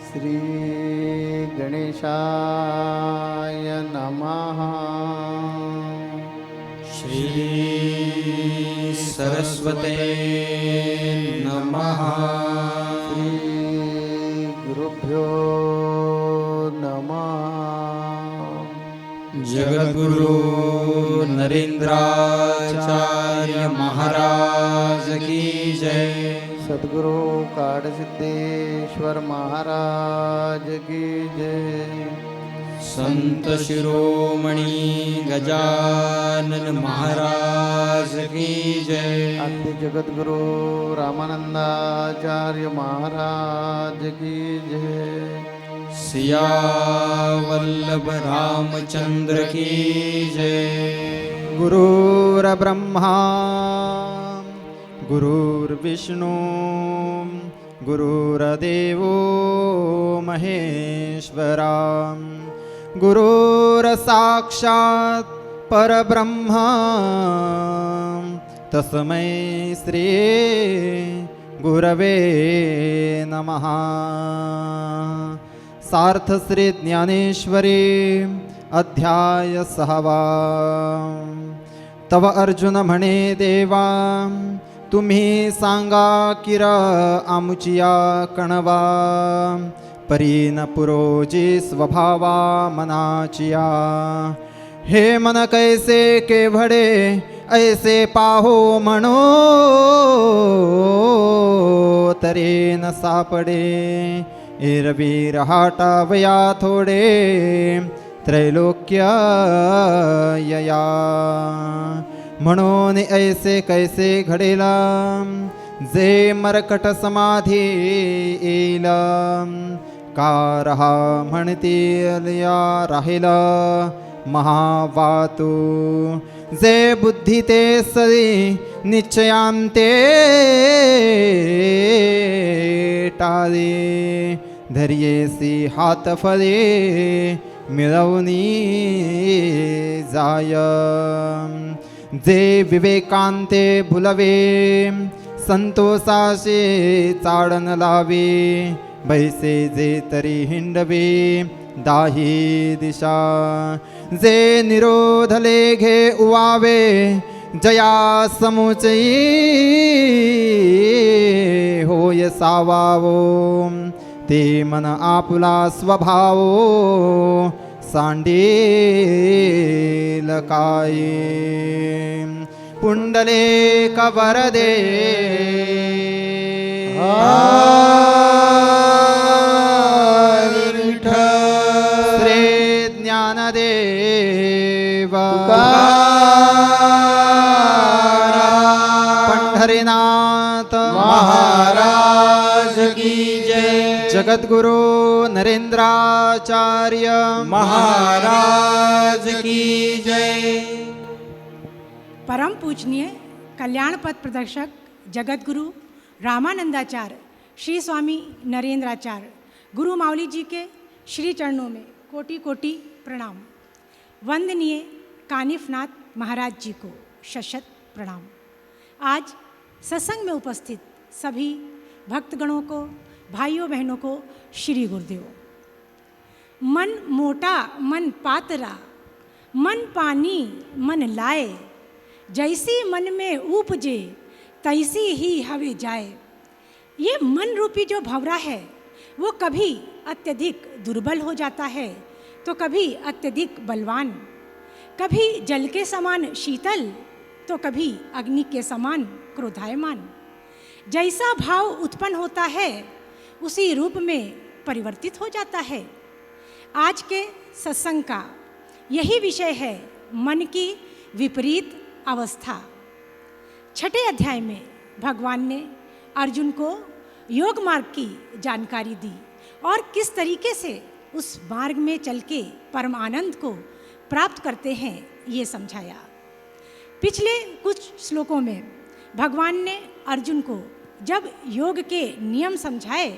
श्री गणेशाय नमः। श्री सरस्वते नमः। श्री गुरुभ्यो नमः। जगद्गुरु नरेंद्राचार्य महाराज की जय। सद्गुरु काडसिद्धेश्वर महाराज की जय। संत शिरोमणि गजानन महाराज की जय। आद्य जगद्गुरु रामानंदाचार्य महाराज की जय। सियावल्लभ रामचंद्र की जय। गुरुर्ब्रह्मा गुरुर्विष्णु गुरुर्देवो महेश्वरा गुरुर्साक्षात् परब्रह्म तस्मै श्री गुरवे नमः। सार्थ श्री ज्ञानेश्वरी अध्याय 6। तव अर्जुन म्हणे देवा तुम्ही सांगा किर आमुचिया कणवा परीन पुरोजी स्वभावा मनाचिया। हे मन कैसे केवढे ऐसे पाहो म्हणो तरी न सापडे। एरवी रहाटावया थोडे त्रैलोक्य यया। म्हणून ऐसे कैसे घडेला जे मरकट समाधी येईल। का रहा म्हणतील या राहिला महावातू। जे बुद्धी ते सरी निश्चयांते टाळे। धैर्येसी हात फळे मिळवणी जाय। जे विवेकांते भुलवे संतोषाशी चाडन लावे। बैसे जे तरी हिंडवे दाही दिशा। जे निरोधले घे उवावे जया समुचयी होय सावावो। ते मन आपुला स्वभावो सांडेल काय। पुंडलेक वरदे श्री ज्ञानदेव पंढरीनाथ महाराज की जय। जगद्गुरु नरेंद्राचार्य महाराज की जय। परम पूजनीय कल्याण पथ प्रदर्शक जगतगुरु रामानंदाचार्य श्री स्वामी नरेंद्राचार्य गुरु माऊली जी के श्री चरणों में कोटि कोटि प्रणाम। वंदनीय कानिफनाथ महाराज जी को शत प्रणाम। आज सत्संग में उपस्थित सभी भक्तगणों को, भाइयों बहनों को श्री गुरुदेव। मन मोटा मन पातरा मन पानी मन लाए। जैसी मन में उपजे तैसी ही हवे जाए। ये मन रूपी जो भंवरा है वो कभी अत्यधिक दुर्बल हो जाता है तो कभी अत्यधिक बलवान। कभी जल के समान शीतल तो कभी अग्नि के समान क्रोधायमान। जैसा भाव उत्पन्न होता है उसी रूप में परिवर्तित हो जाता है। आज के सत्संग का यही विषय है, मन की विपरीत अवस्था। 6ठे अध्याय में भगवान ने अर्जुन को योग मार्ग की जानकारी दी और किस तरीके से उस मार्ग में चल के परम आनंद को प्राप्त करते हैं ये समझाया। पिछले कुछ श्लोकों में भगवान ने अर्जुन को जब योग के नियम समझाए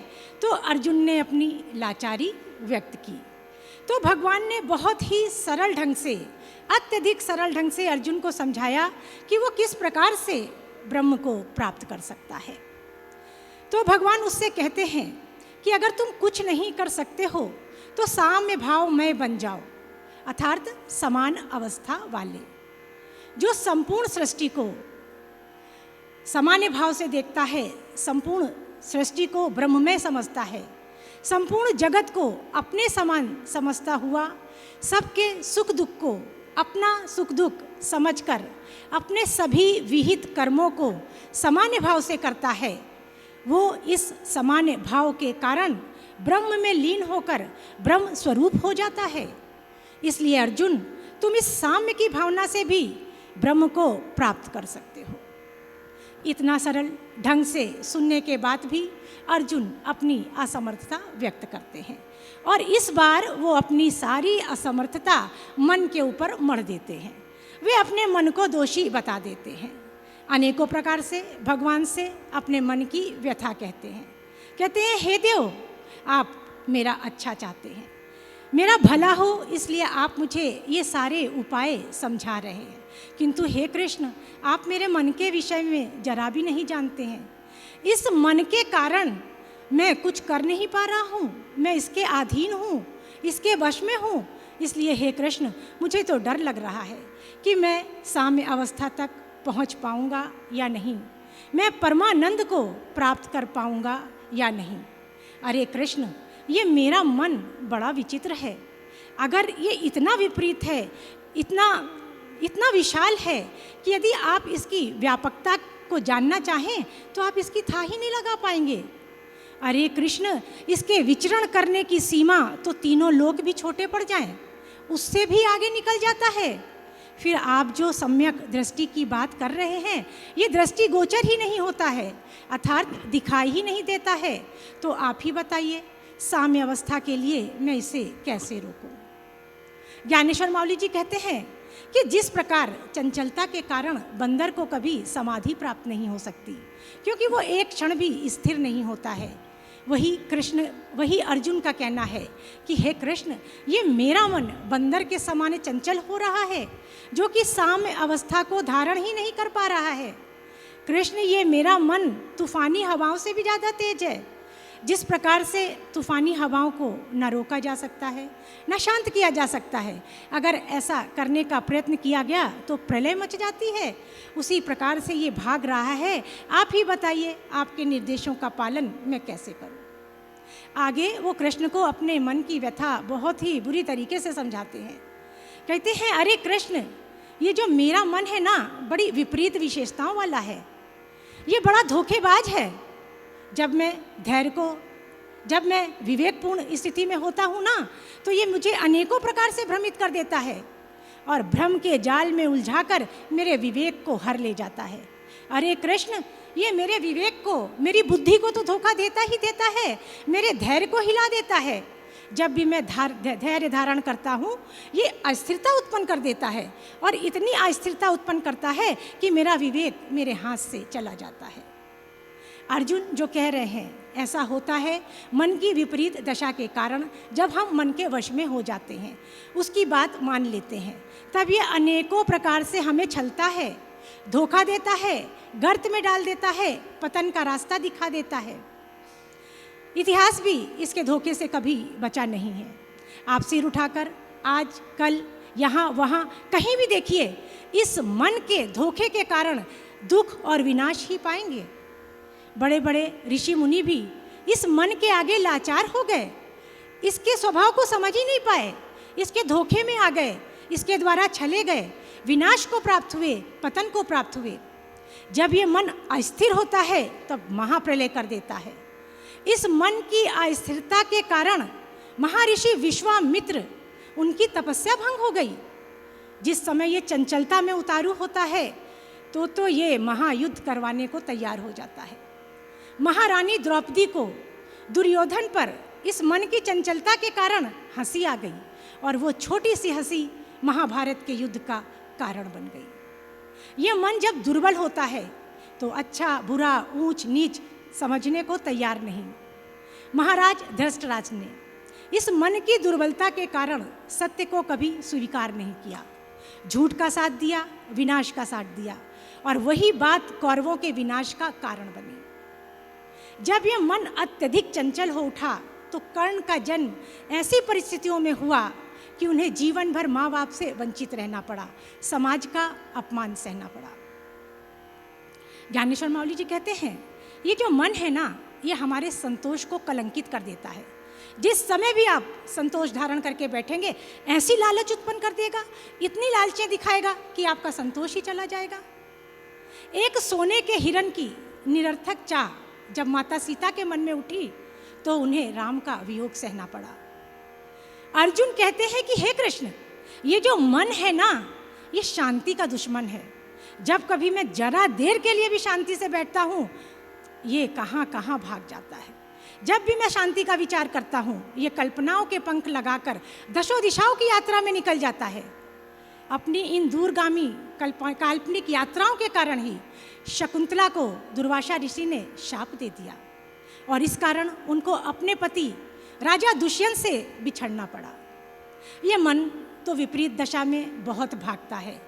तो अर्जुन ने अपनी लाचारी व्यक्त की। तो भगवान ने बहुत ही सरल ढंग से, अत्यधिक सरल ढंग से अर्जुन को समझाया कि वो किस प्रकार से ब्रह्म को प्राप्त कर सकता है। तो भगवान उससे कहते हैं कि अगर तुम कुछ नहीं कर सकते हो तो साम्य भाव में बन जाओ, अर्थात समान अवस्था वाले। जो संपूर्ण सृष्टि को सामान्य भाव से देखता है, संपूर्ण सृष्टि को ब्रह्म में समझता है, संपूर्ण जगत को अपने समान समझता हुआ, सबके सुख दुख को अपना सुख दुख समझकर अपने सभी विहित कर्मों को सामान्य भाव से करता है, वो इस सामान्य भाव के कारण ब्रह्म में लीन होकर ब्रह्म स्वरूप हो जाता है। इसलिए अर्जुन, तुम इस साम्य की भावना से भी ब्रह्म को प्राप्त कर सकते हो। इतना सरल ढंग से सुनने के बाद भी अर्जुन अपनी असमर्थता व्यक्त करते हैं और इस बार वो अपनी सारी असमर्थता मन के ऊपर मढ़ देते हैं। वे अपने मन को दोषी बता देते हैं, अनेकों प्रकार से भगवान से अपने मन की व्यथा कहते हैं। कहते हैं, हे देव, आप मेरा अच्छा चाहते हैं, मेरा भला हो, इसलिए आप मुझे ये सारे उपाय समझा रहे हैं, किंतु हे कृष्ण, आप मेरे मन के विषय में जरा भी नहीं जानते हैं। इस मन के कारण मैं कुछ कर नहीं पा रहा हूँ, मैं इसके अधीन हूँ, इसके वश में हूँ। इसलिए हे कृष्ण, मुझे तो डर लग रहा है कि मैं साम्य अवस्था तक पहुँच पाऊँगा या नहीं, मैं परमानंद को प्राप्त कर पाऊँगा या नहीं। अरे कृष्ण, ये मेरा मन बड़ा विचित्र है। अगर ये इतना विपरीत है, इतना विशाल है कि यदि आप इसकी व्यापकता को जानना चाहें तो आप इसकी था ही नहीं लगा पाएंगे। अरे कृष्ण, इसके विचरण करने की सीमा तो तीनों लोक भी छोटे पड़ जाएं, उससे भी आगे निकल जाता है। फिर आप जो सम्यक दृष्टि की बात कर रहे हैं, ये दृष्टि गोचर ही नहीं होता है, अर्थात दिखाई ही नहीं देता है। तो आप ही बताइए, साम्य अवस्था के लिए मैं इसे कैसे रोकूं? ज्ञानेश्वर माउली जी कहते हैं कि जिस प्रकार चंचलता के कारण बंदर को कभी समाधि प्राप्त नहीं हो सकती, क्योंकि वो एक क्षण भी स्थिर नहीं होता है, वही अर्जुन का कहना है कि हे कृष्ण, ये मेरा मन बंदर के समान चंचल हो रहा है, जो कि साम्य अवस्था को धारण ही नहीं कर पा रहा है। कृष्ण, ये मेरा मन तूफानी हवाओं से भी ज़्यादा तेज है। जिस प्रकार से तूफानी हवाओं को न रोका जा सकता है, न शांत किया जा सकता है, अगर ऐसा करने का प्रयत्न किया गया तो प्रलय मच जाती है, उसी प्रकार से ये भाग रहा है। आप ही बताइए, आपके निर्देशों का पालन मैं कैसे करूं? आगे वो कृष्ण को अपने मन की व्यथा बहुत ही बुरी तरीके से समझाते हैं। कहते हैं, अरे कृष्ण, ये जो मेरा मन है ना, बड़ी विपरीत विशेषताओं वाला है, ये बड़ा धोखेबाज है। जब मैं विवेकपूर्ण स्थिति में होता हूँ ना, तो ये मुझे अनेकों प्रकार से भ्रमित कर देता है और भ्रम के जाल में उलझाकर मेरे विवेक को हर ले जाता है। अरे कृष्ण, ये मेरे विवेक को, मेरी बुद्धि को तो धोखा देता ही देता है, मेरे धैर्य को हिला देता है। जब भी मैं धैर्य धारण करता हूँ, ये अस्थिरता उत्पन्न कर देता है और इतनी अस्थिरता उत्पन्न करता है कि मेरा विवेक मेरे हाथ से चला जाता है। अर्जुन जो कह रहे हैं, ऐसा होता है मन की विपरीत दशा के कारण। जब हम मन के वश में हो जाते हैं, उसकी बात मान लेते हैं, तब ये अनेकों प्रकार से हमें छलता है, धोखा देता है, गर्त में डाल देता है, पतन का रास्ता दिखा देता है। इतिहास भी इसके धोखे से कभी बचा नहीं है। आप सिर उठाकर आज कल यहाँ वहाँ कहीं भी देखिए, इस मन के धोखे के कारण दुख और विनाश ही पाएंगे। बड़े बड़े ऋषि मुनि भी इस मन के आगे लाचार हो गए, इसके स्वभाव को समझ ही नहीं पाए, इसके धोखे में आ गए, इसके द्वारा छले गए, विनाश को प्राप्त हुए, पतन को प्राप्त हुए। जब ये मन अस्थिर होता है तब महाप्रलय कर देता है। इस मन की अस्थिरता के कारण महर्षि विश्वामित्र, उनकी तपस्या भंग हो गई। जिस समय ये चंचलता में उतारू होता है तो ये महायुद्ध करवाने को तैयार हो जाता है। महारानी द्रौपदी को दुर्योधन पर इस मन की चंचलता के कारण हंसी आ गई और वो छोटी सी हंसी महाभारत के युद्ध का कारण बन गई। ये मन जब दुर्बल होता है तो अच्छा बुरा ऊंच नीच समझने को तैयार नहीं। महाराज धृतराष्ट्र ने इस मन की दुर्बलता के कारण सत्य को कभी स्वीकार नहीं किया, झूठ का साथ दिया, विनाश का साथ दिया और वही बात कौरवों के विनाश का कारण बनी। जब यह मन अत्यधिक चंचल हो उठा तो कर्ण का जन्म ऐसी परिस्थितियों में हुआ कि उन्हें जीवन भर माँ बाप से वंचित रहना पड़ा, समाज का अपमान सहना पड़ा। ज्ञानेश्वर मावली जी कहते हैं ये जो मन है ना, ये हमारे संतोष को कलंकित कर देता है। जिस समय भी आप संतोष धारण करके बैठेंगे, ऐसी लालच उत्पन्न कर देगा, इतनी लालचें दिखाएगा कि आपका संतोष ही चला जाएगा। एक सोने के हिरण की निरर्थक चाह जब माता सीता के मन में उठी तो उन्हें राम का वियोग सहना पड़ा। अर्जुन कहते हैं कि हे कृष्ण, ये जो मन है ना, ये शांति का दुश्मन है। जब कभी मैं जरा देर के लिए भी शांति से बैठता हूँ, ये कहाँ कहाँ भाग जाता है। जब भी मैं शांति का विचार करता हूँ, ये कल्पनाओं के पंख लगाकर दशों दिशाओं की यात्रा में निकल जाता है। अपनी इन दूरगामी काल्पनिक यात्राओं के कारण ही शकुंतला को दुर्वासा ऋषि ने शाप दे दिया और इस कारण उनको अपने पति राजा दुष्यंत से बिछड़ना पड़ा। ये मन तो विपरीत दशा में बहुत भागता है।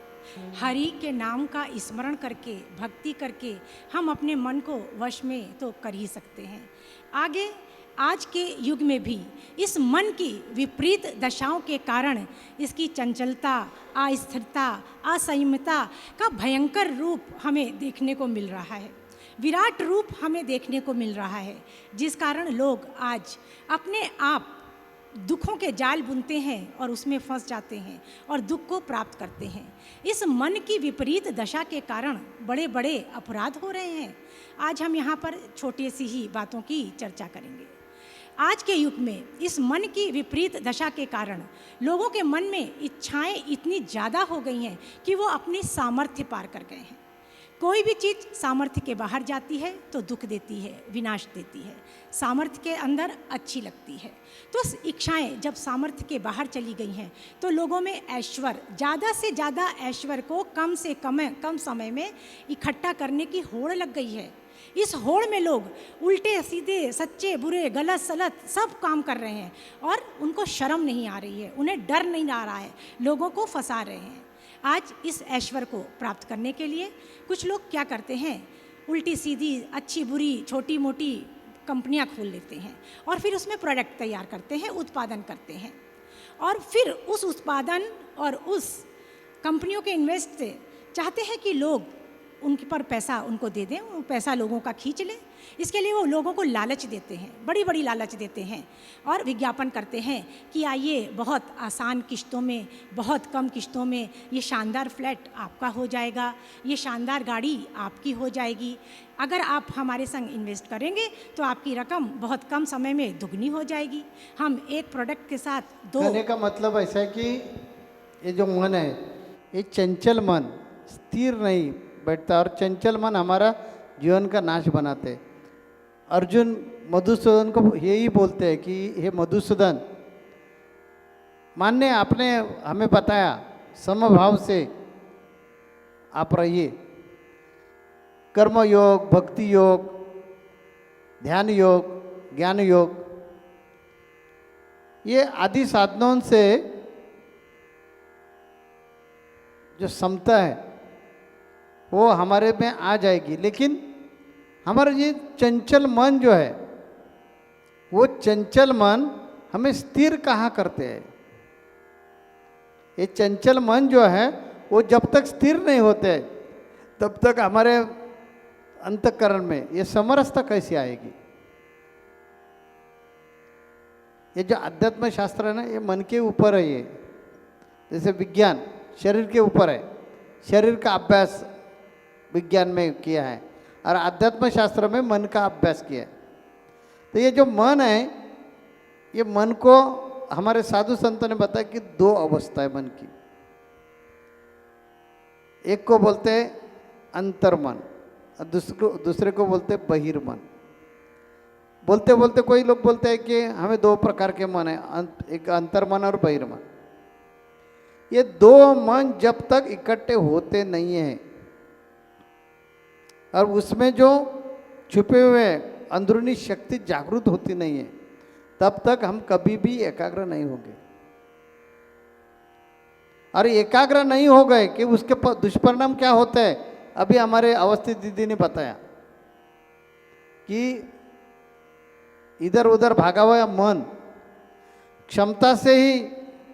हरि के नाम का स्मरण करके, भक्ति करके हम अपने मन को वश में तो कर ही सकते हैं। आगे आज के युग में भी इस मन की विपरीत दशाओं के कारण इसकी चंचलता, अस्थिरता, असंयमता का भयंकर रूप हमें देखने को मिल रहा है, विराट रूप हमें देखने को मिल रहा है, जिस कारण लोग आज अपने आप दुखों के जाल बुनते हैं और उसमें फंस जाते हैं और दुख को प्राप्त करते हैं। इस मन की विपरीत दशा के कारण बड़े बड़े अपराध हो रहे हैं। आज हम यहाँ पर छोटी सी ही बातों की चर्चा करेंगे। आज के युग में इस मन की विपरीत दशा के कारण लोगों के मन में इच्छाएं इतनी ज़्यादा हो गई हैं कि वो अपनी सामर्थ्य पार कर गए हैं। कोई भी चीज़ सामर्थ्य के बाहर जाती है तो दुख देती है, विनाश देती है। सामर्थ्य के अंदर अच्छी लगती है। तो इच्छाएं जब सामर्थ्य के बाहर चली गई हैं तो लोगों में ऐश्वर्य, ज़्यादा से ज़्यादा ऐश्वर्य को कम से कम समय में इकट्ठा करने की होड़ लग गई है। इस होड़ में लोग उल्टे सीधे, सच्चे बुरे, गलत सलत सब काम कर रहे हैं और उनको शर्म नहीं आ रही है, उन्हें डर नहीं आ रहा है, लोगों को फंसा रहे हैं। आज इस ऐश्वर्य को प्राप्त करने के लिए कुछ लोग क्या करते हैं, उल्टी सीधी, अच्छी बुरी, छोटी मोटी कंपनियां खोल लेते हैं और फिर उसमें प्रोडक्ट तैयार करते हैं, उत्पादन करते हैं और फिर उस उत्पादन और उस कंपनियों के इन्वेस्ट से चाहते हैं कि लोग उनके पर पैसा उनको दे दें, वो पैसा लोगों का खींच लें। इसके लिए वो लोगों को लालच देते हैं, बड़ी बड़ी लालच देते हैं और विज्ञापन करते हैं कि आइए बहुत आसान किस्तों में, बहुत कम किस्तों में ये शानदार फ्लैट आपका हो जाएगा, ये शानदार गाड़ी आपकी हो जाएगी। अगर आप हमारे संग इन्वेस्ट करेंगे तो आपकी रकम बहुत कम समय में दुगनी हो जाएगी। हम एक प्रोडक्ट के साथ दो। कहने का मतलब ऐसा है कि ये जो मन है, ये चंचल मन स्थिर नहीं बैठता और चंचल मन हमारा जीवन का नाश बनाते। अर्जुन मधुसूदन को यही बोलते हैं कि हे मधुसूदन, मान्य आपने हमें बताया समभाव से आप रहिए। कर्म योग, भक्ति योग, ध्यान योग, ज्ञान योग, ये आदि साधनों से जो समता है वो हमारे में आ जाएगी। लेकिन हमारा ये चंचल मन जो है, वो चंचल मन हमें स्थिर कहाँ करते हैं। ये चंचल मन जो है वो जब तक स्थिर नहीं होते तब तक हमारे अंतःकरण में ये समरसता कैसी आएगी। ये जो अध्यात्म शास्त्र है ना, ये मन के ऊपर है। ये जैसे विज्ञान शरीर के ऊपर है, शरीर का अभ्यास विज्ञान में किया है और अध्यात्म शास्त्र में मन का अभ्यास किया है। तो ये जो मन है, ये मन को हमारे साधु संतों ने बताया कि दो अवस्था है मन की। एक को बोलते हैं अंतर्मन और दूसरे को बोलते हैं बहिर्मन। बोलते बोलते कोई लोग बोलते हैं कि हमें दो प्रकार के मन है, एक अंतर्मन और बहिर्मन। ये दो मन जब तक इकट्ठे होते नहीं हैं और उसमें जो छुपे हुए अंदरूनी शक्ति जागृत होती नहीं है, तब तक हम कभी भी एकाग्र नहीं होंगे। और एकाग्र नहीं हो गए कि उसके दुष्परिणाम क्या होता है। अभी हमारे अवस्थित दीदी ने बताया कि इधर उधर भागा हुआ मन क्षमता से ही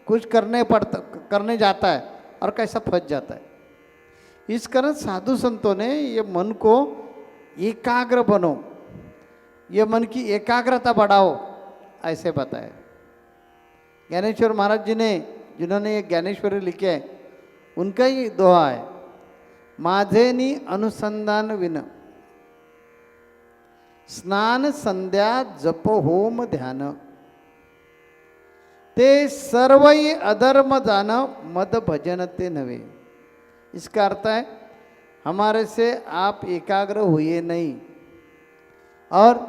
कुछ करने जाता है और कैसा फंस जाता है। इस कारण साधु संतों ने ये मन को एकाग्र बनो, ये मन की एकाग्रता बढ़ाओ, ऐसे बताया। ज्ञानेश्वर महाराज जी ने, जिन्होंने ये ज्ञानेश्वरी लिखे है, उनका ही दोहा है, माझेनी अनुसंधान विन स्नान संध्या जप होम ध्यान ते सर्वही अधर्म जान मद भजन ते नवे। इसका अर्थ है हमारे से आप एकाग्र हुए नहीं और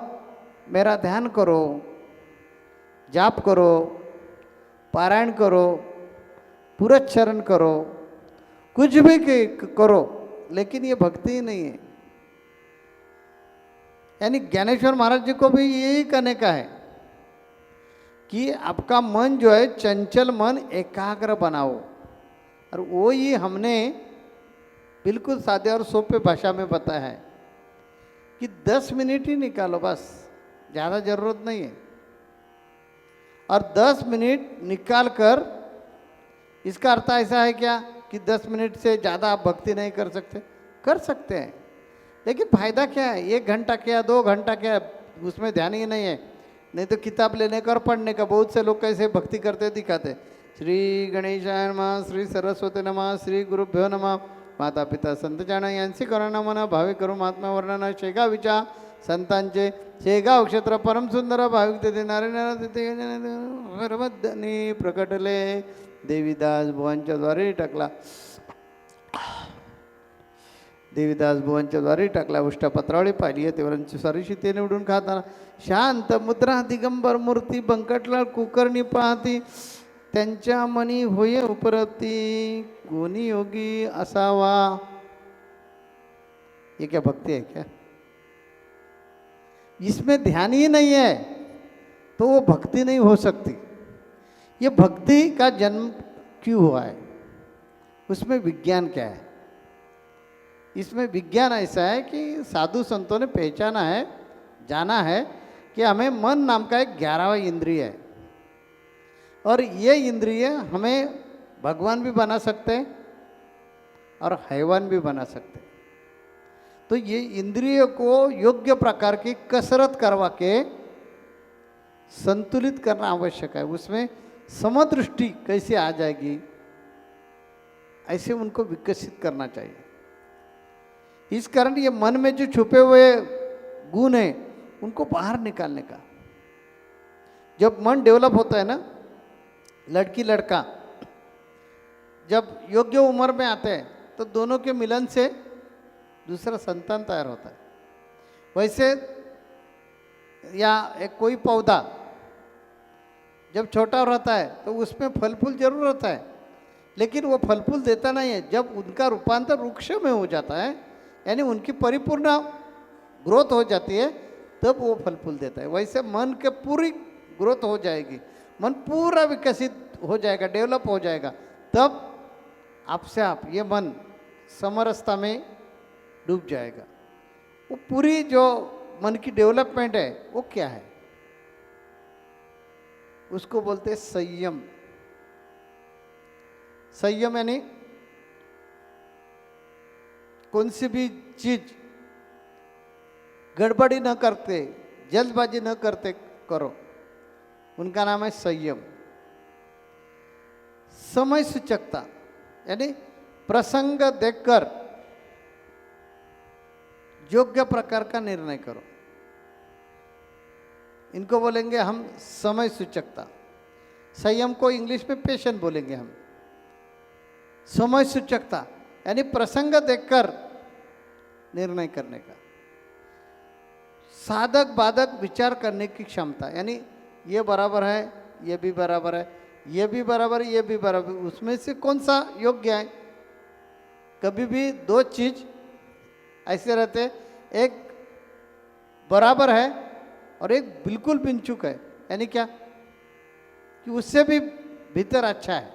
मेरा ध्यान करो, जाप करो, पारायण करो, पुरच्चरण करो, कुछ भी करो, लेकिन ये भक्ति ही नहीं है। यानी ज्ञानेश्वर महाराज जी को भी यही कहने का है कि आपका मन जो है चंचल मन एकाग्र बनाओ। और वो ही हमने बिल्कुल सादे और सोपे भाषा में बताया है कि 10 मिनट ही निकालो, बस ज़्यादा ज़रूरत नहीं है। और 10 मिनट निकाल कर, इसका अर्थ ऐसा है क्या कि 10 मिनट से ज़्यादा आप भक्ति नहीं कर सकते? कर सकते हैं, लेकिन फ़ायदा क्या है? 1 घंटा क्या, 2 घंटा क्या, उसमें ध्यान ही नहीं है। नहीं तो किताब लेने का और पढ़ने का। बहुत से लोग कैसे भक्ति करते दिखाते, श्री गणेशाय नमः, श्री सरस्वती नमः, श्री गुरुभ्यो नमः, माता पिता संत जाण यांची करणा मना भावे करू महात्मा वर्णना शेगाव विचार संतांचे शेगाव क्षेत्र परम सुंदर भाविक तेथे नारायण प्रकटले देवीदास बुवांच्या द्वारे टाकला, देवीदास बुवांच्या द्वारे टाकला उष्टपत्रावळी पाहिली आहे तेवरांची सारीशी ते निवडून खाताना शांत मुद्रा दिगंबर मूर्ती बंकटला कुकर्णी पाहती त्यांच्या मनी होय उपरती कोणी योगी असावा। ये क्या भक्ति है क्या? इसमें ध्यान ही नहीं है तो वो भक्ति नहीं हो सकती। ये भक्ति का जन्म क्यों हुआ है? उसमें विज्ञान क्या है? इसमें विज्ञान ऐसा है कि साधु संतों ने पहचाना है, जाना है कि हमें मन नाम का एक 11वां इंद्रिय है और ये इंद्रिय हमें भगवान भी बना सकते हैं और हैवान भी बना सकते हैं। तो ये इंद्रिय को योग्य प्रकार की कसरत करवा के संतुलित करना आवश्यक है। उसमें समदृष्टि कैसे आ जाएगी, ऐसे उनको विकसित करना चाहिए। इस कारण ये मन में जो छुपे हुए गुण हैं उनको बाहर निकालने का। जब मन डेवलप होता है ना, लड़की लड़का जब योग्य उम्र में आते हैं तो दोनों के मिलन से दूसरा संतान तैयार होता है। वैसे या एक कोई पौधा जब छोटा रहता है तो उसमें फल फूल जरूर रहता है, लेकिन वो फल फूल देता नहीं है। जब उनका रूपांतर वृक्ष में हो जाता है, यानी उनकी परिपूर्ण ग्रोथ हो जाती है, तब वो फल फूल देता है। वैसे मन के पूरी ग्रोथ हो जाएगी, मन पूरा विकसित हो जाएगा, डेवलप हो जाएगा, तब आपसे आप ये मन समरसता में डूब जाएगा। वो पूरी जो मन की डेवलपमेंट है वो क्या है? उसको बोलते हैं संयम। संयम यानी कौन सी भी चीज गड़बड़ी न करते, जल्दबाजी न करते करो, उनका नाम है संयम। समय सूचकता यानी प्रसंग देखकर योग्य प्रकार का निर्णय करो, इनको बोलेंगे हम समय सूचकता। संयम को इंग्लिश में पेशेंस बोलेंगे हम। समय सूचकता यानी प्रसंग देखकर निर्णय करने का। साधक बाधक विचार करने की क्षमता, यानी ये बराबर है, ये भी बराबर है, ये भी बराबर है, ये भी बराबर, उसमें से कौन सा योग्य है? कभी भी दो चीज ऐसे रहते, एक बराबर है और एक बिल्कुल बिनचुक है। यानी क्या कि उससे भी भीतर अच्छा है,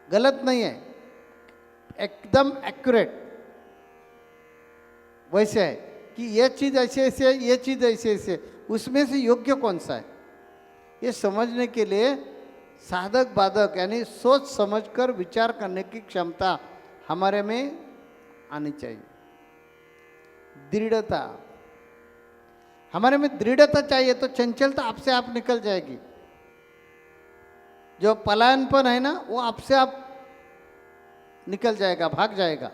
गलत नहीं है, एकदम एक्यूरेट। वैसे है कि ये चीज़ ऐसे ऐसे है, ये चीज़ ऐसे ऐसे, उसमें से योग्य कौन सा है, ये समझने के लिए साधक बाधक यानी सोच समझकर विचार करने की क्षमता हमारे में आनी चाहिए। दृढ़ता, हमारे में दृढ़ता चाहिए तो चंचलता आपसे आप निकल जाएगी। जो पलायनपन है ना वो आपसे आप निकल जाएगा, भाग जाएगा।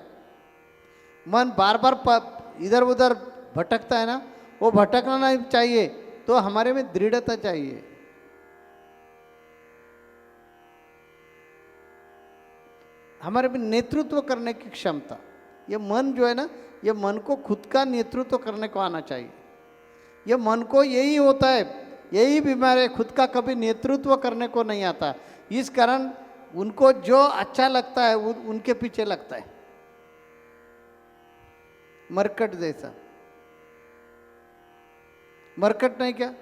मन बार बार इधर उधर भटकता है ना, वो भटकना नहीं चाहिए, तो हमारे में दृढ़ता चाहिए। हमारे में नेतृत्व करने की क्षमता, ये मन जो है ना, ये मन को खुद का नेतृत्व करने को आना चाहिए। ये मन को यही होता है, यही बीमारी है, खुद का कभी नेतृत्व करने को नहीं आता। इस कारण उनको जो अच्छा लगता है वो उनके पीछे लगता है, मरकट जैसा। मरकट नहीं क्या,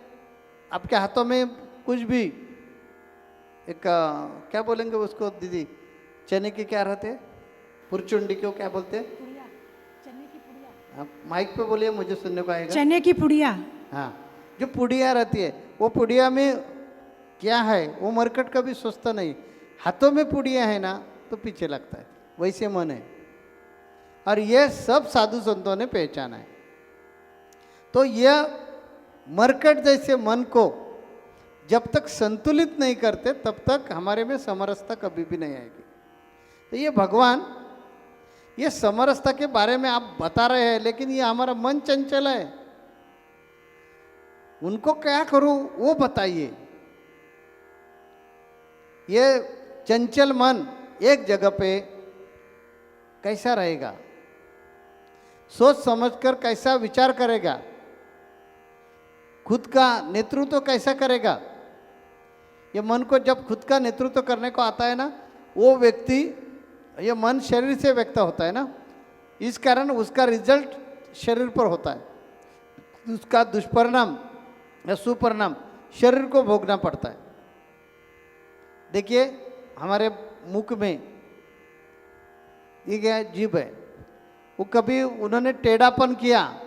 आपके हाथों में कुछ भी एक क्या बोलेंगे उसको दीदी, चने के क्या रहते हैं, पुरचुंडी को क्या बोलते हैं? चने की पुड़िया। आप माइक पे बोलिए, मुझे सुनने को आएगा। चने की पुड़िया। हाँ, जो पुड़िया रहती है वो पुड़िया में क्या है, वो मरकट कभी सोचता नहीं। हाथों में पुड़िया है ना तो पीछे लगता है, वैसे मन है। और ये सब साधु संतों ने पहचाना है। तो यह मरकट जैसे मन को जब तक संतुलित नहीं करते तब तक हमारे में समरसता कभी भी नहीं आएगी। तो ये भगवान ये समरसता के बारे में आप बता रहे हैं, लेकिन ये हमारा मन चंचल है, उनको क्या करूं वो बताइए। ये चंचल मन एक जगह पे कैसा रहेगा, सोच समझकर कैसा विचार करेगा, खुद का नेतृत्व कैसा करेगा। ये मन को जब खुद का नेतृत्व करने को आता है ना, वो व्यक्ति, ये मन शरीर से व्यक्त होता है ना, इस कारण उसका रिजल्ट शरीर पर होता है। उसका दुष्परिणाम या सुपरिणाम शरीर को भोगना पड़ता है। देखिए हमारे मुख में ये क्या जीभ है, वो कभी उन्होंने टेढ़ापन किया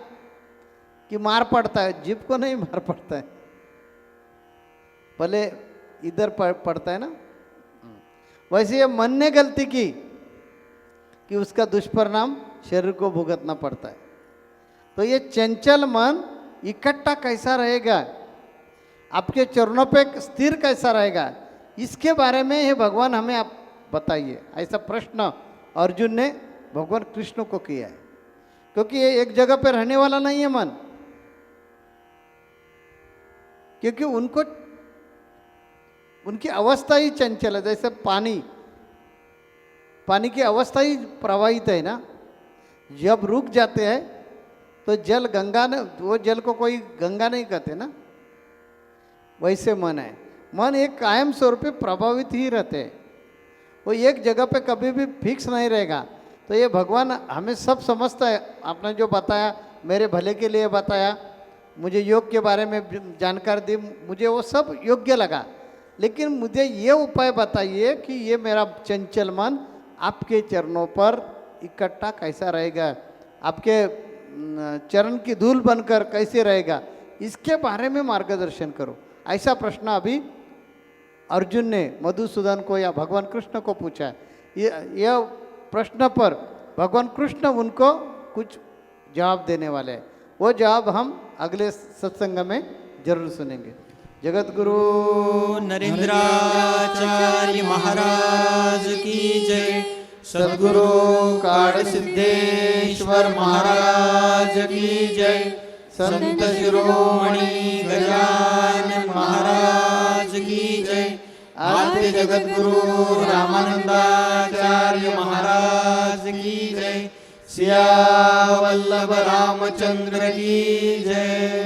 कि मार पड़ता है, जीभ को नहीं मार पड़ता है, भले इधर पड़ता है ना। वैसे ये मन ने गलती की कि उसका दुष्परिणाम शरीर को भुगतना पड़ता है। तो ये चंचल मन इकट्ठा कैसा रहेगा, आपके चरणों पे स्थिर कैसा रहेगा, इसके बारे में ये भगवान हमें आप बताइए। ऐसा प्रश्न अर्जुन ने भगवान कृष्ण को किया है, क्योंकि ये एक जगह पे रहने वाला नहीं है मन, क्योंकि उनको उनकी अवस्था ही चंचल है। जैसे पानी की अवस्था ही प्रवाहित है ना, जब रुक जाते हैं तो जल गंगा ने, वो जल को कोई गंगा नहीं कहते ना, वैसे मन है। मन एक कायम स्वरूप पे प्रभावित ही रहते हैं, वो एक जगह पे कभी भी फिक्स नहीं रहेगा। तो ये भगवान हमें सब समझता है। आपने जो बताया मेरे भले के लिए बताया, मुझे योग के बारे में जानकारी दी, मुझे वो सब योग्य लगा। लेकिन मुझे ये उपाय बताइए कि ये मेरा चंचल मन आपके चरणों पर इकट्ठा कैसा रहेगा, आपके चरण की धूल बनकर कैसे रहेगा, इसके बारे में मार्गदर्शन करो। ऐसा प्रश्न अभी अर्जुन ने मधुसूदन को या भगवान कृष्ण को पूछा है। यह प्रश्न पर भगवान कृष्ण उनको कुछ जवाब देने वाले हैं। वो जवाब हम अगले सत्संग में जरूर सुनेंगे। जगत गुरु नरेंद्राचार्य महाराज की जय। सद्गुरु काल सिद्धेश्वर महाराज की जय। संत शिरोमणि गजानन महाराज की जय। आद्य जगत गुरु रामानंदाचार्य महाराज की जय। सिया वल्लभ रामचंद्र की जय।